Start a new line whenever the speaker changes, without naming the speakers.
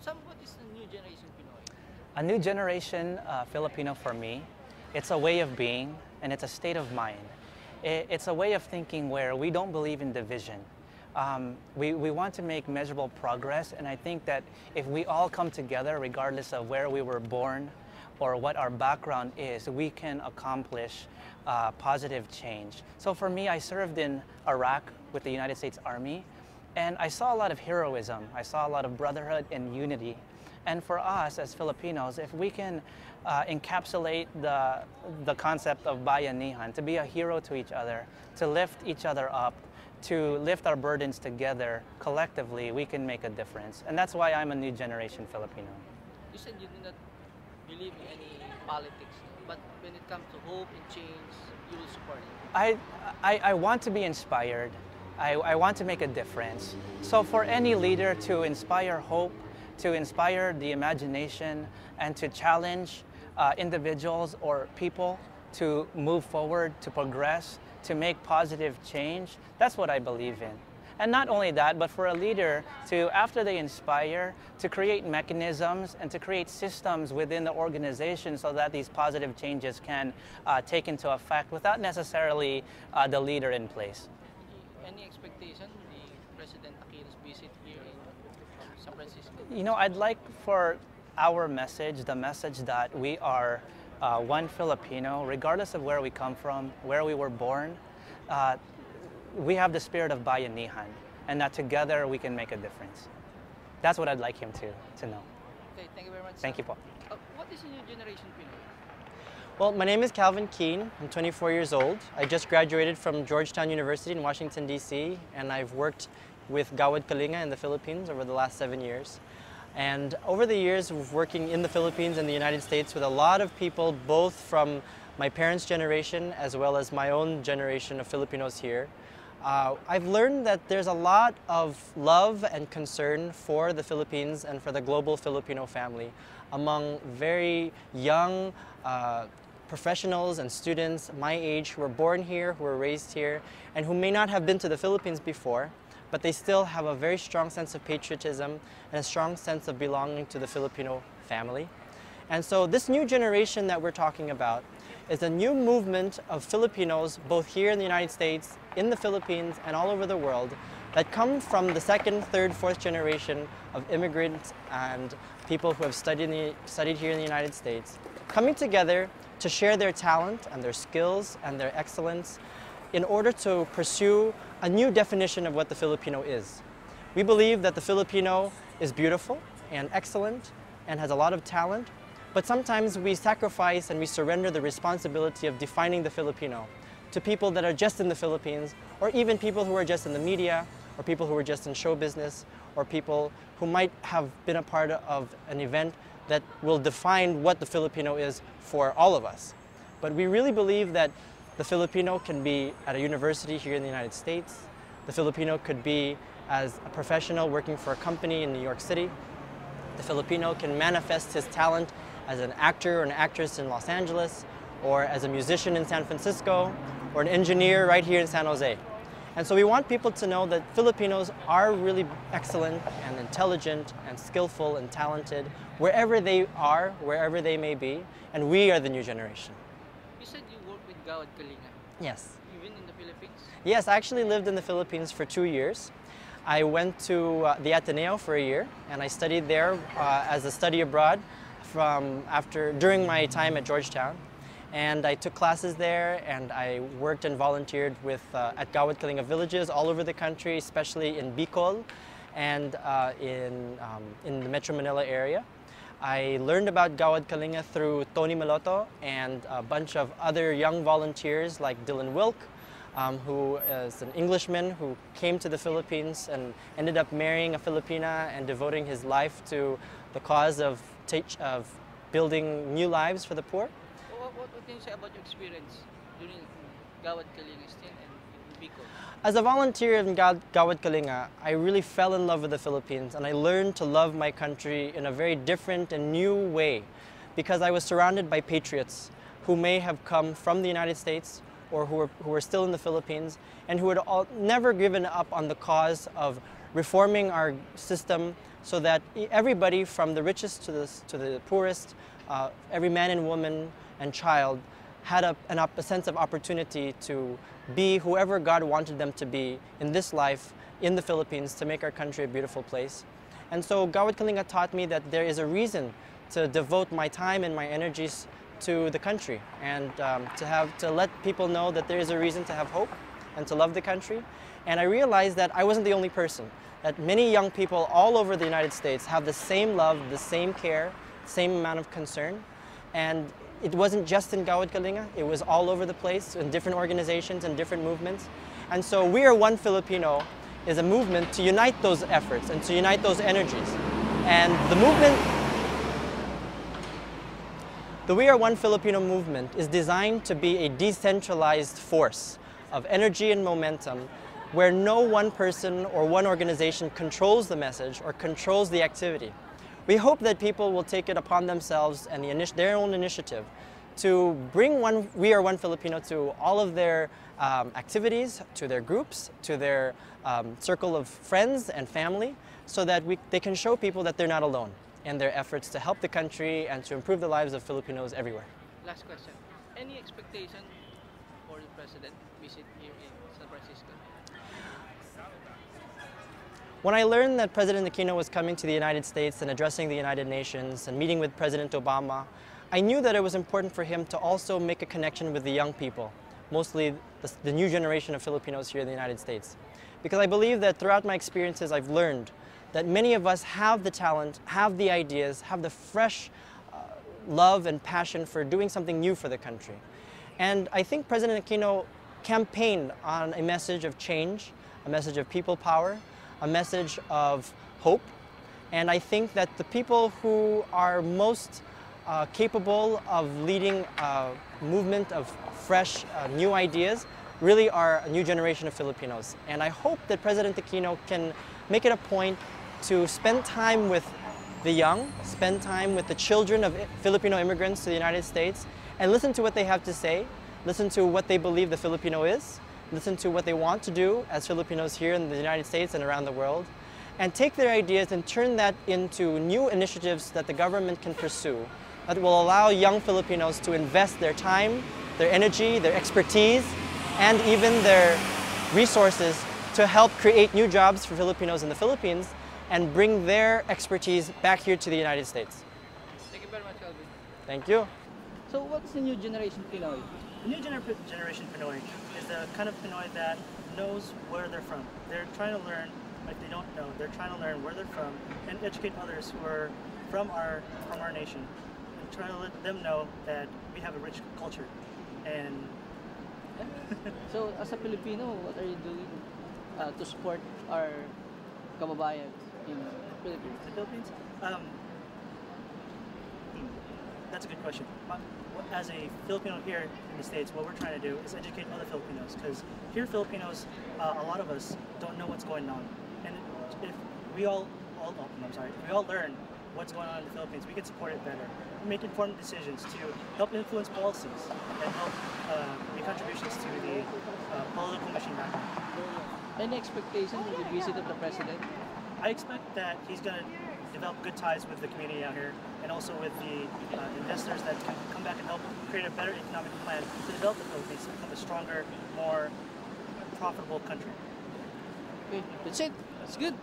What is the new generation Pinoy?
A new generation Filipino for me, it's a way of being and it's a state of mind. It's a way of thinking where we don't believe in division. We want to make measurable progress, and I think that if we all come together, regardless of where we were born or what our background is, we can accomplish positive change. So for me, I served in Iraq with the United States Army, and I saw a lot of heroism. I saw a lot of brotherhood and unity. And for us as Filipinos, if we can encapsulate the concept of bayanihan, to be a hero to each other, to lift each other up, to lift our burdens together collectively, we can make a difference. And that's why I'm a new generation Filipino.
You said you do not believe in any politics, but when it comes to hope and change, you will support it.
I want to be inspired. I want to make a difference. So for any leader to inspire hope, to inspire the imagination, and to challenge individuals or people to move forward, to progress, to make positive change, that's what I believe in. And not only that, but for a leader to, after they inspire, to create mechanisms and to create systems within the organization so that these positive changes can take into effect without necessarily the leader in place.
Any expectation, the President Aquino's visit here in San Francisco?
You know, I'd like for our message, the message that we are one Filipino, regardless of where we come from, where we were born, we have the spirit of bayanihan, and that together we can make a difference. That's what I'd like him to know.
Okay, thank you very much.
Thank you po.
What is the new generation Pinoy?
Well, my name is Calvin Keane. I'm 24 years old. I just graduated from Georgetown University in Washington, D.C., and I've worked with Gawad Kalinga in the Philippines over the last 7 years. And over the years of working in the Philippines and the United States with a lot of people, both from my parents' generation as well as my own generation of Filipinos here, I've learned that there's a lot of love and concern for the Philippines and for the global Filipino family among very young professionals and students my age who were born here, who were raised here, and who may not have been to the Philippines before, but they still have a very strong sense of patriotism and a strong sense of belonging to the Filipino family. And so this new generation that we're talking about is a new movement of Filipinos, both here in the United States, in the Philippines, and all over the world, that come from the second, third, fourth generation of immigrants and people who have studied here in the United States, coming together to share their talent and their skills and their excellence in order to pursue a new definition of what the Filipino is. We believe that the Filipino is beautiful and excellent and has a lot of talent, but sometimes we sacrifice and we surrender the responsibility of defining the Filipino to people that are just in the Philippines, or even people who are just in the media, or people who are just in show business, or people who might have been a part of an event that will define what the Filipino is for all of us. But we really believe that the Filipino can be at a university here in the United States. The Filipino could be as a professional working for a company in New York City. The Filipino can manifest his talent as an actor or an actress in Los Angeles, or as a musician in San Francisco, or an engineer right here in San Jose. And so we want people to know that Filipinos are really excellent and intelligent and skillful and talented wherever they are, wherever they may be, and we are the new generation.
You said you work with Gawad Kalinga.
Yes.
You've been in the Philippines?
Yes, I actually lived in the Philippines for 2 years. I went to the Ateneo for a year, and I studied there as a study abroad during my time at Georgetown. And I took classes there, and I worked and volunteered at Gawad Kalinga villages all over the country, especially in Bicol and in the Metro Manila area. I learned about Gawad Kalinga through Tony Meloto and a bunch of other young volunteers like Dylan Wilk, who is an Englishman who came to the Philippines and ended up marrying a Filipina and devoting his life to the cause of building new lives for the poor.
What can you say about your experience during Gawad Kalinga's stint in Bicol?
As a volunteer in Gawad Kalinga, I really fell in love with the Philippines, and I learned to love my country in a very different and new way because I was surrounded by patriots who may have come from the United States or who were still in the Philippines and who had never given up on the cause of reforming our system so that everybody from the richest to the poorest, every man and woman and child had a sense of opportunity to be whoever God wanted them to be in this life in the Philippines to make our country a beautiful place. And so Gawad Kalinga taught me that there is a reason to devote my time and my energies to the country, and to let people know that there is a reason to have hope and to love the country. And I realized that I wasn't the only person, that many young people all over the United States have the same love, the same care, same amount of concern. And it wasn't just in Gawad Kalinga, it was all over the place in different organizations and different movements. And so We Are One Filipino is a movement to unite those efforts and to unite those energies. And the We Are One Filipino movement is designed to be a decentralized force of energy and momentum where no one person or one organization controls the message or controls the activity. We hope that people will take it upon themselves and their own initiative to bring We Are One Filipino to all of their activities, to their groups, to their circle of friends and family, so that they can show people that they're not alone in their efforts to help the country and to improve the lives of Filipinos everywhere.
Last question. Any expectation for the President visit here in San Francisco?
When I learned that President Aquino was coming to the United States and addressing the United Nations and meeting with President Obama, I knew that it was important for him to also make a connection with the young people, mostly the new generation of Filipinos here in the United States. Because I believe that throughout my experiences, I've learned that many of us have the talent, have the ideas, have the fresh love and passion for doing something new for the country. And I think President Aquino campaigned on a message of change, a message of people power, a message of hope. And I think that the people who are most capable of leading a movement of fresh, new ideas really are a new generation of Filipinos. And I hope that President Aquino can make it a point to spend time with the young, spend time with the children of Filipino immigrants to the United States, and listen to what they have to say, listen to what they believe the Filipino is, listen to what they want to do as Filipinos here in the United States and around the world, and take their ideas and turn that into new initiatives that the government can pursue that will allow young Filipinos to invest their time, their energy, their expertise, and even their resources to help create new jobs for Filipinos in the Philippines and bring their expertise back here to the United States.
Thank you very much, Calvin.
Thank you.
So what's the new generation Pinoy?
The new generation Pinoy is the kind of Pinoy that knows where they're from. They're trying to learn, like they don't know, they're trying to learn where they're from and educate others who are from our nation. And trying to let them know that we have a rich culture. And
So as a Filipino, what are you doing to support our kababayan in the Philippines?
the Philippines, that's a good question. As a Filipino here in the States, what we're trying to do is educate other Filipinos, because here Filipinos, a lot of us don't know what's going on. And if we all learn what's going on in the Philippines, we can support it better. We make informed decisions to help influence policies and help make contributions to the political machine back home.
Any expectation with the visit of the President?
I expect that he's going to develop good ties with the community out here and also with the investors that can come back and help create a better economic plan to develop the Philippines to become a stronger, more profitable country.
Okay, that's it. That's good.